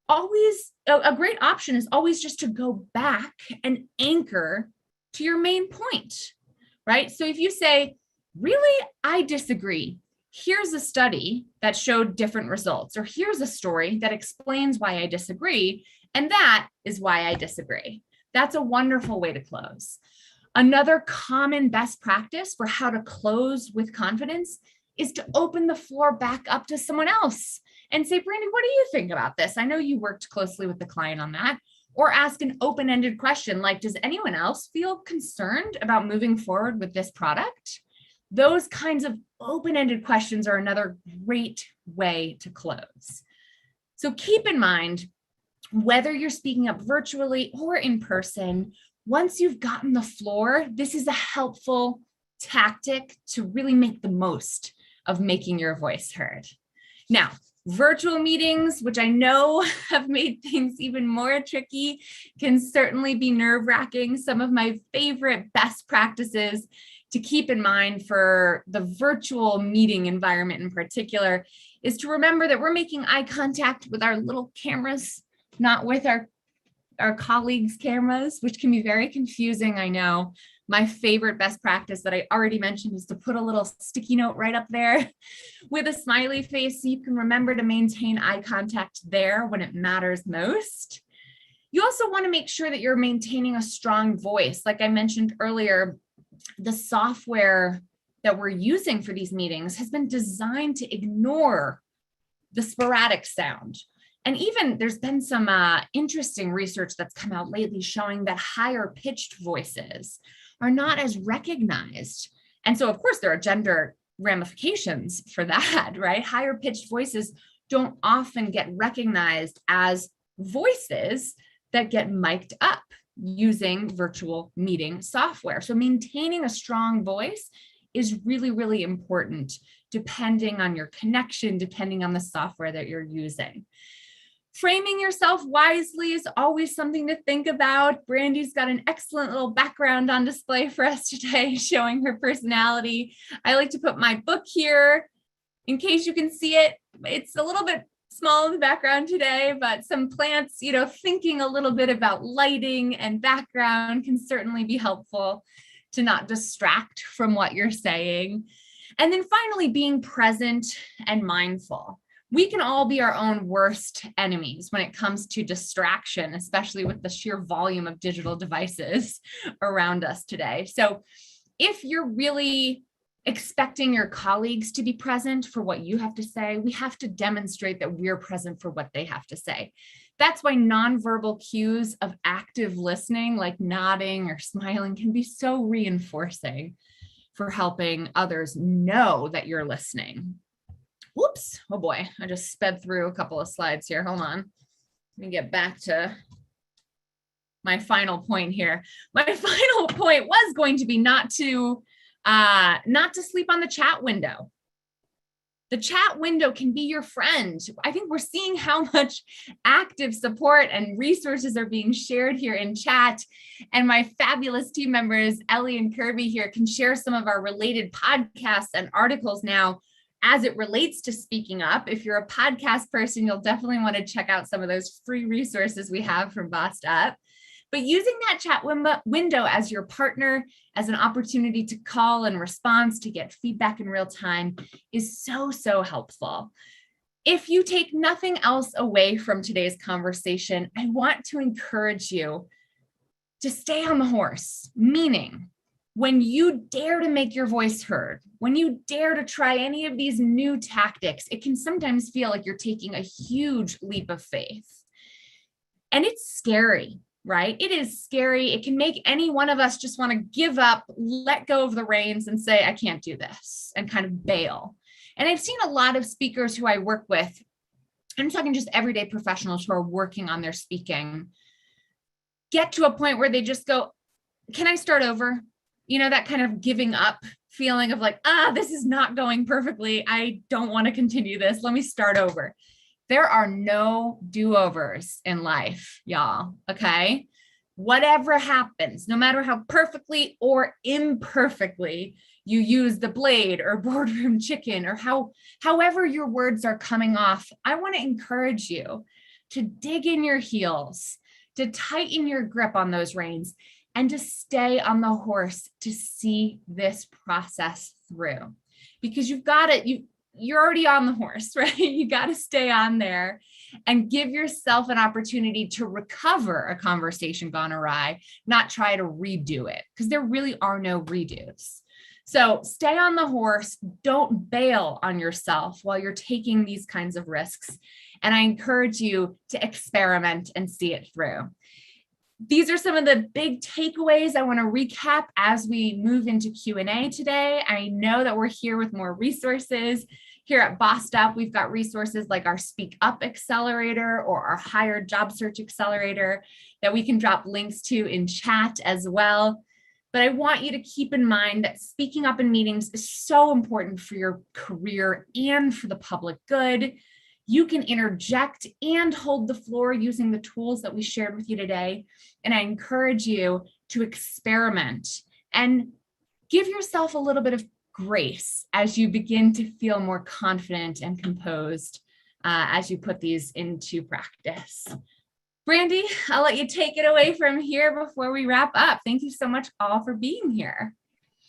always a great option is always just to go back and anchor to your main point, right? So if you say, really, I disagree. Here's a study that showed different results, or here's a story that explains why I disagree, and that is why I disagree. That's a wonderful way to close. Another common best practice for how to close with confidence is to open the floor back up to someone else and say, Brandy, what do you think about this? I know you worked closely with the client on that. Or ask an open-ended question like, does anyone else feel concerned about moving forward with this product? Those kinds of open-ended questions are another great way to close. So keep in mind, whether you're speaking up virtually or in person, once you've gotten the floor, this is a helpful tactic to really make the most of making your voice heard. Now, virtual meetings, which I know have made things even more tricky, can certainly be nerve-wracking. Some of my favorite best practices to keep in mind for the virtual meeting environment in particular is to remember that we're making eye contact with our little cameras, not with our colleagues' cameras, which can be very confusing, I know. My favorite best practice that I already mentioned is to put a little sticky note right up there with a smiley face so you can remember to maintain eye contact there when it matters most. You also want to make sure that you're maintaining a strong voice. Like I mentioned earlier, the software that we're using for these meetings has been designed to ignore the sporadic sound. And even there's been some interesting research that's come out lately showing that higher pitched voices are not as recognized. And so, of course, there are gender ramifications for that, right? Higher pitched voices don't often get recognized as voices that get mic'd up using virtual meeting software. So maintaining a strong voice is really, really important depending on your connection, depending on the software that you're using. Framing yourself wisely is always something to think about. Brandy's got an excellent little background on display for us today, showing her personality. I like to put my book here in case you can see it. It's a little bit small in the background today, but some plants, thinking a little bit about lighting and background can certainly be helpful to not distract from what you're saying. And then finally, being present and mindful. We can all be our own worst enemies when it comes to distraction, especially with the sheer volume of digital devices around us today. So if you're really expecting your colleagues to be present for what you have to say, we have to demonstrate that we're present for what they have to say. That's why nonverbal cues of active listening, like nodding or smiling, can be so reinforcing for helping others know that you're listening. Whoops, oh boy, I just sped through a couple of slides here. Hold on. Let me get back to my final point here. My final point was going to be not to sleep on the chat window. The chat window can be your friend. I think we're seeing how much active support and resources are being shared here in chat. And my fabulous team members, Ellie and Kirby here, can share some of our related podcasts and articles now as it relates to speaking up. If you're a podcast person, you'll definitely want to check out some of those free resources we have from Bossed Up. But using that chat window as your partner, as an opportunity to call and response, to get feedback in real time is so, so helpful. If you take nothing else away from today's conversation, I want to encourage you to stay on the horse, meaning when you dare to make your voice heard, when you dare to try any of these new tactics, it can sometimes feel like you're taking a huge leap of faith. And it's scary, right? It is scary. It can make any one of us just want to give up, let go of the reins and say, I can't do this, and kind of bail. And I've seen a lot of speakers who I work with, I'm talking just everyday professionals who are working on their speaking, get to a point where they just go, can I start over? You know, that kind of giving up feeling of like, this is not going perfectly. I don't want to continue this. Let me start over. There are no do-overs in life, y'all, okay? Whatever happens, no matter how perfectly or imperfectly you use the blade or boardroom chicken or however your words are coming off, I want to encourage you to dig in your heels, to tighten your grip on those reins, and to stay on the horse to see this process through. Because you've got it, you're already on the horse, right? You got to stay on there and give yourself an opportunity to recover a conversation gone awry, not try to redo it, because there really are no redos. So stay on the horse, don't bail on yourself while you're taking these kinds of risks. And I encourage you to experiment and see it through. These are some of the big takeaways I want to recap as we move into Q&A today. I know that we're here with more resources. Here at Bossed Up, we've got resources like our Speak Up Accelerator or our Hired Job Search Accelerator that we can drop links to in chat as well. But I want you to keep in mind that speaking up in meetings is so important for your career and for the public good. You can interject and hold the floor using the tools that we shared with you today. And I encourage you to experiment and give yourself a little bit of grace as you begin to feel more confident and composed as you put these into practice. Brandy, I'll let you take it away from here before we wrap up. Thank you so much all for being here.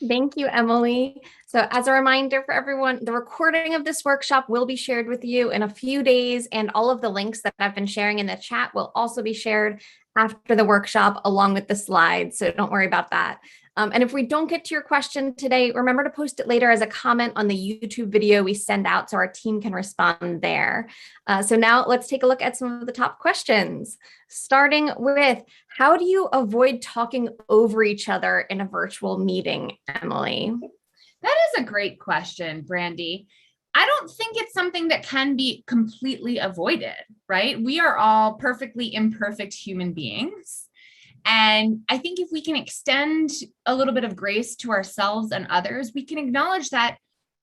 Thank you, Emily. So as a reminder for everyone, the recording of this workshop will be shared with you in a few days, and all of the links that I've been sharing in the chat will also be shared after the workshop along with the slides. So don't worry about that. And if we don't get to your question today, remember to post it later as a comment on the YouTube video we send out so our team can respond there. So now let's take a look at some of the top questions, starting with, how do you avoid talking over each other in a virtual meeting, Emily? That is a great question, Brandy. I don't think it's something that can be completely avoided, right? We are all perfectly imperfect human beings. And I think if we can extend a little bit of grace to ourselves and others, we can acknowledge that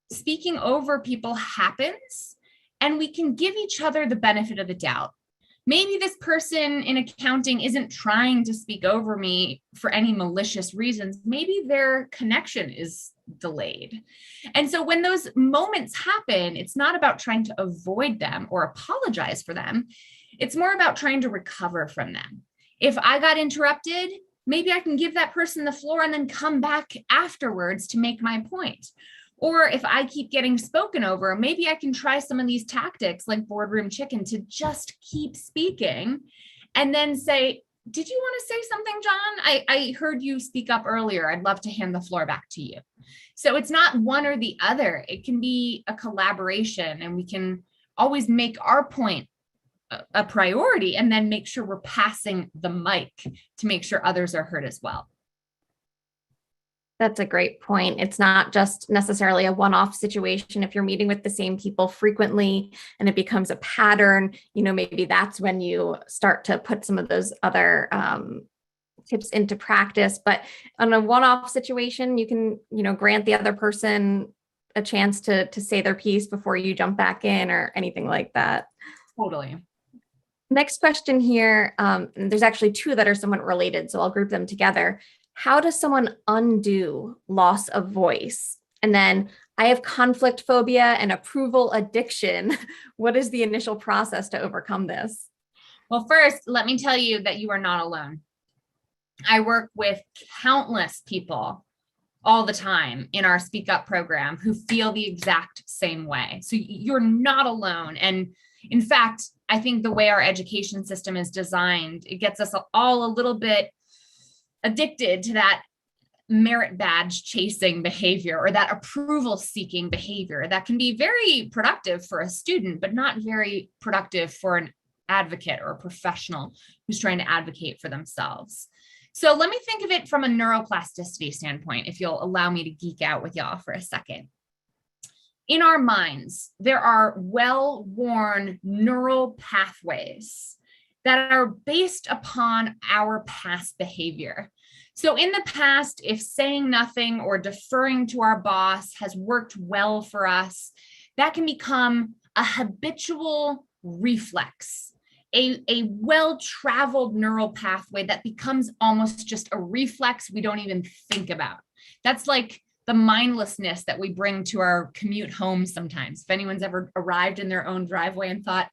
speaking over people happens, and we can give each other the benefit of the doubt. Maybe this person in accounting isn't trying to speak over me for any malicious reasons. Maybe their connection is delayed. And so when those moments happen, it's not about trying to avoid them or apologize for them. It's more about trying to recover from them. If I got interrupted, maybe I can give that person the floor and then come back afterwards to make my point. Or if I keep getting spoken over, maybe I can try some of these tactics like Boardroom Chicken to just keep speaking and then say, did you want to say something, John? I heard you speak up earlier. I'd love to hand the floor back to you. So it's not one or the other. It can be a collaboration, and we can always make our point a priority and then make sure we're passing the mic to make sure others are heard as well. That's a great point. It's not just necessarily a one-off situation. If you're meeting with the same people frequently and it becomes a pattern, maybe that's when you start to put some of those other tips into practice. But on a one-off situation, you can, grant the other person a chance to say their piece before you jump back in or anything like that. Totally. Next question here. There's actually two that are somewhat related, so I'll group them together. How does someone undo loss of voice? And then I have conflict phobia and approval addiction. What is the initial process to overcome this? Well, first, let me tell you that you are not alone. I work with countless people all the time in our Speak Up program who feel the exact same way. So you're not alone. And in fact, I think the way our education system is designed, it gets us all a little bit addicted to that merit badge chasing behavior or that approval seeking behavior that can be very productive for a student, but not very productive for an advocate or a professional who's trying to advocate for themselves. So let me think of it from a neuroplasticity standpoint, if you'll allow me to geek out with y'all for a second. In our minds, there are well-worn neural pathways that are based upon our past behavior. So in the past, if saying nothing or deferring to our boss has worked well for us, that can become a habitual reflex, a well-traveled neural pathway that becomes almost just a reflex we don't even think about. That's like the mindlessness that we bring to our commute home sometimes. If anyone's ever arrived in their own driveway and thought,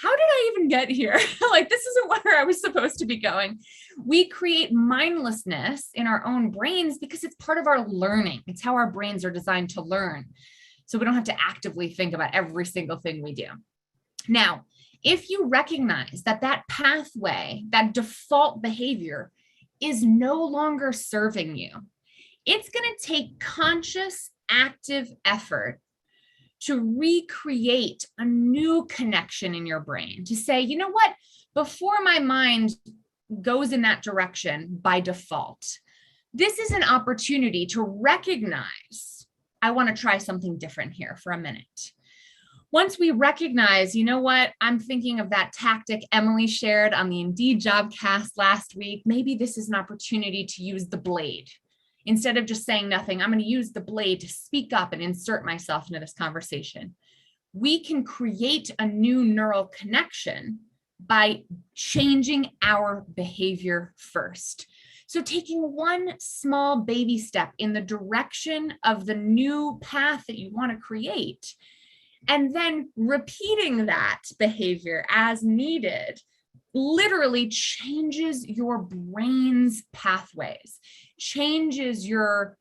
how did I even get here? Like, this isn't where I was supposed to be going. We create mindlessness in our own brains because it's part of our learning. It's how our brains are designed to learn. So we don't have to actively think about every single thing we do. Now, if you recognize that that pathway, that default behavior is no longer serving you, it's going to take conscious, active effort to recreate a new connection in your brain, to say, you know what, before my mind goes in that direction by default, this is an opportunity to recognize, I want to try something different here for a minute. Once we recognize, you know what, I'm thinking of that tactic Emily shared on the Indeed Jobcast last week. Maybe this is an opportunity to use the blade. Instead of just saying nothing, I'm going to use the blade to speak up and insert myself into this conversation. We can create a new neural connection by changing our behavior first. So taking one small baby step in the direction of the new path that you want to create, and then repeating that behavior as needed literally changes your brain's pathways, changes your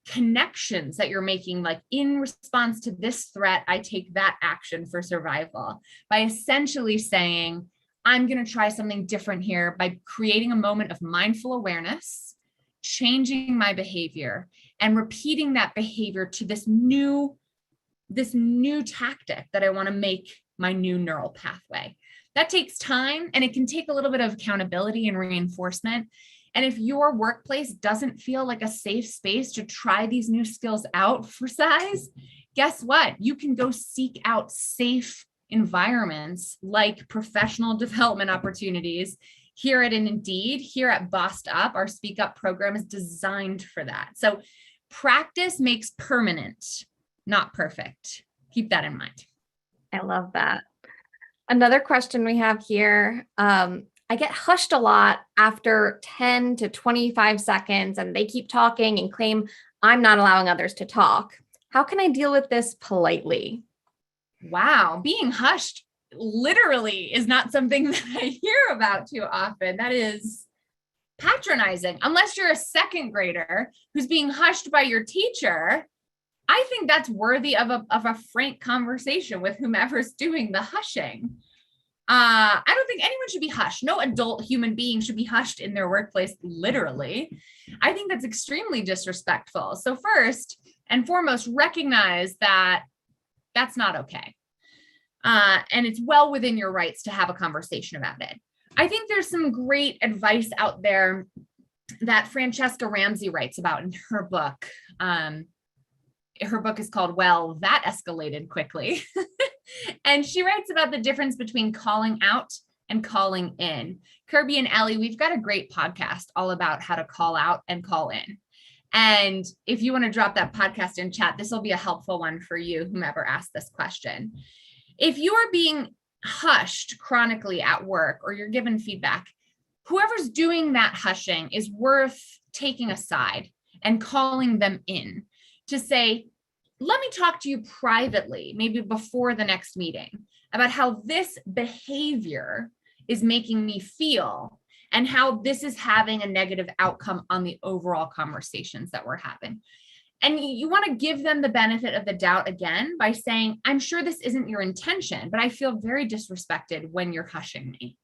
connections that you're making, like in response to this threat, I take that action for survival, by essentially saying, I'm going to try something different here by creating a moment of mindful awareness, changing my behavior, and repeating that behavior to this new tactic that I want to make my new neural pathway. That takes time, and it can take a little bit of accountability and reinforcement. And if your workplace doesn't feel like a safe space to try these new skills out for size, guess what? You can go seek out safe environments like professional development opportunities here at Indeed, here at Bossed Up. Our Speak Up program is designed for that. So practice makes permanent, not perfect. Keep that in mind. I love that. Another question we have here. I get hushed a lot after 10 to 25 seconds, and they keep talking and claim I'm not allowing others to talk. How can I deal with this politely? Wow, being hushed literally is not something that I hear about too often. That is patronizing. Unless you're a second grader who's being hushed by your teacher, I think that's worthy of a frank conversation with whomever's doing the hushing. I don't think anyone should be hushed. No adult human being should be hushed in their workplace, literally. I think that's extremely disrespectful. So first and foremost, recognize that that's not okay. And it's well within your rights to have a conversation about it. I think there's some great advice out there that Francesca Ramsey writes about in her book. Her book is called, Well, That Escalated Quickly. And she writes about the difference between calling out and calling in. Kirby and Ellie, we've got a great podcast all about how to call out and call in. And if you want to drop that podcast in chat, this will be a helpful one for you, whomever asked this question. If you are being hushed chronically at work or you're given feedback, whoever's doing that hushing is worth taking aside and calling them in to say, let me talk to you privately, maybe before the next meeting, about how this behavior is making me feel. and how this is having a negative outcome on the overall conversations that we're having. And you want to give them the benefit of the doubt again by saying, I'm sure this isn't your intention, but I feel very disrespected when you're hushing me.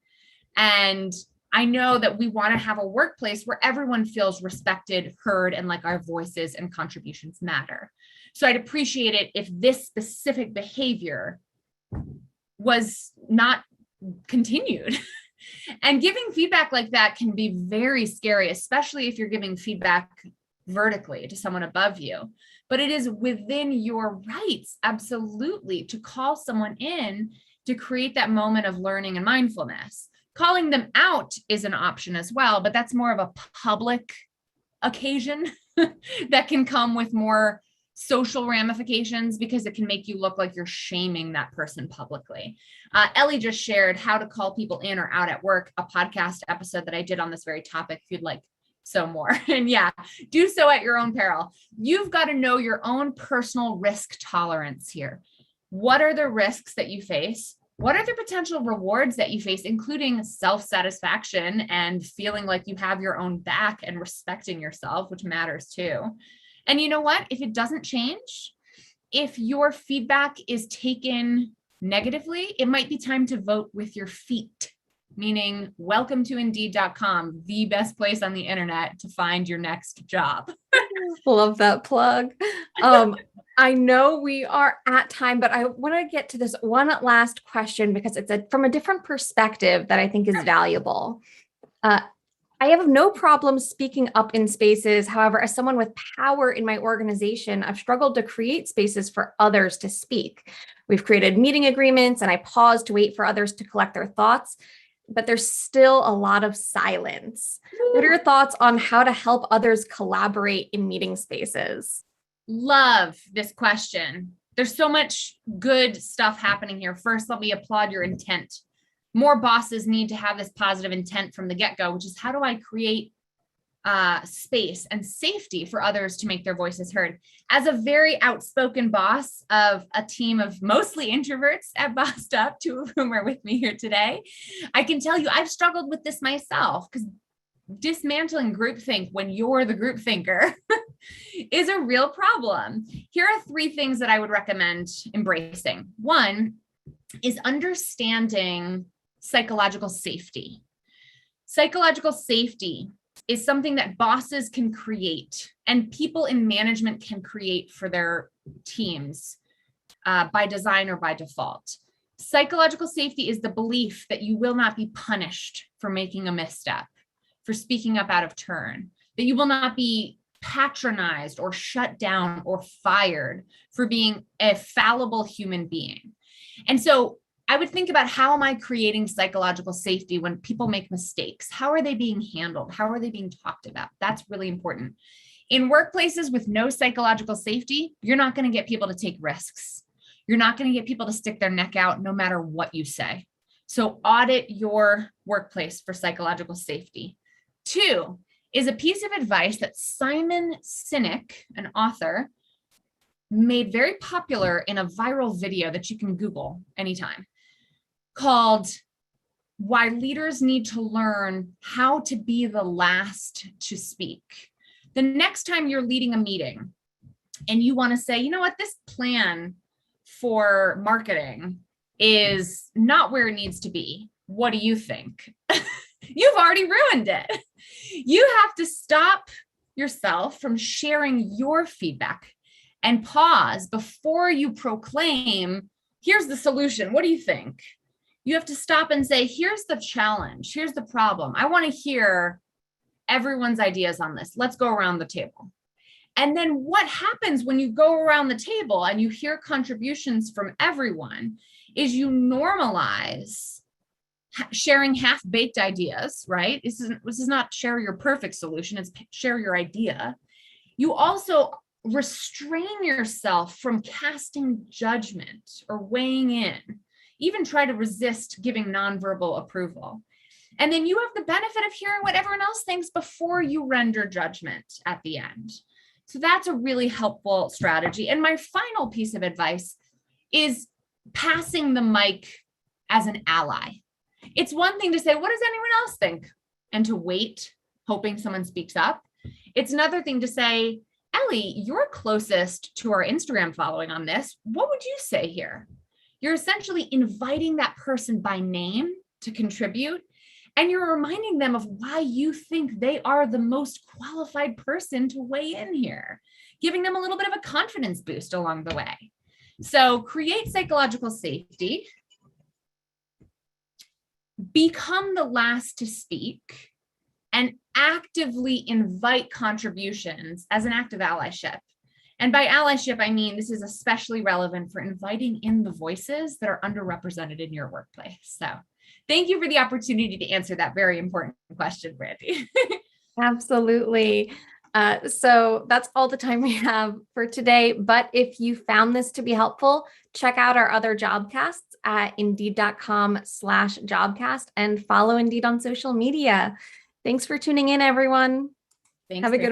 And I know that we want to have a workplace where everyone feels respected, heard, and like our voices and contributions matter. So I'd appreciate it if this specific behavior was not continued. And giving feedback like that can be very scary, especially if you're giving feedback vertically to someone above you. But it is within your rights, absolutely, to call someone in to create that moment of learning and mindfulness. Calling them out is an option as well, but that's more of a public occasion that can come with more social ramifications because it can make you look like you're shaming that person publicly. Ellie just shared how to call people in or out at work, a podcast episode that I did on this very topic if you'd like so more. And yeah, do so at your own peril. You've got to know your own personal risk tolerance here. What are the risks that you face? What are the potential rewards that you face, including self-satisfaction and feeling like you have your own back and respecting yourself, which matters too. And you know what? If it doesn't change, if your feedback is taken negatively, it might be time to vote with your feet, meaning welcome to Indeed.com, the best place on the internet to find your next job. Love that plug. I know we are at time, but I want to get to this one last question because it's from a different perspective that I think is valuable. I have no problem speaking up in spaces. However, as someone with power in my organization, I've struggled to create spaces for others to speak. We've created meeting agreements and I pause to wait for others to collect their thoughts, but there's still a lot of silence. What are your thoughts on how to help others collaborate in meeting spaces? Love this question. There's so much good stuff happening here. First, let me applaud your intent. More bosses need to have this positive intent from the get-go, which is how do I create space and safety for others to make their voices heard? As a very outspoken boss of a team of mostly introverts at Bossed Up, two of whom are with me here today, I can tell you I've struggled with this myself because dismantling groupthink when you're the group thinker is a real problem. Here are 3 things that I would recommend embracing. One is understanding psychological safety. Psychological safety is something that bosses can create and people in management can create for their teams by design or by default. Psychological safety is the belief that you will not be punished for making a misstep, for speaking up out of turn, that you will not be patronized or shut down or fired for being a fallible human being. And so I would think about, how am I creating psychological safety when people make mistakes? How are they being handled? How are they being talked about? That's really important. In workplaces with no psychological safety, you're not going to get people to take risks. You're not going to get people to stick their neck out no matter what you say. So audit your workplace for psychological safety. 2 is a piece of advice that Simon Sinek, an author, made very popular in a viral video that you can Google anytime, called Why Leaders Need to Learn How to Be the Last to Speak. The next time you're leading a meeting and you want to say, you know what, this plan for marketing is not where it needs to be. What do you think? You've already ruined it. You have to stop yourself from sharing your feedback and pause before you proclaim, here's the solution. What do you think? You have to stop and say, here's the challenge. Here's the problem. I want to hear everyone's ideas on this. Let's go around the table. And then what happens when you go around the table and you hear contributions from everyone is you normalize sharing half-baked ideas, right? This is not share your perfect solution, it's share your idea. You also restrain yourself from casting judgment or weighing in, even try to resist giving nonverbal approval. And then you have the benefit of hearing what everyone else thinks before you render judgment at the end. So that's a really helpful strategy. And my final piece of advice is passing the mic as an ally. It's one thing to say, what does anyone else think? and to wait, hoping someone speaks up. It's another thing to say, Ellie, you're closest to our Instagram following on this. What would you say here? You're essentially inviting that person by name to contribute, and you're reminding them of why you think they are the most qualified person to weigh in here, giving them a little bit of a confidence boost along the way. So create psychological safety, become the last to speak, and actively invite contributions as an act of allyship. And by allyship, I mean this is especially relevant for inviting in the voices that are underrepresented in your workplace. So thank you for the opportunity to answer that very important question, Brandy. Absolutely. So that's all the time we have for today. But if you found this to be helpful, check out our other jobcasts at indeed.com/jobcast and follow Indeed on social media. Thanks for tuning in, everyone. Thanks. Have a good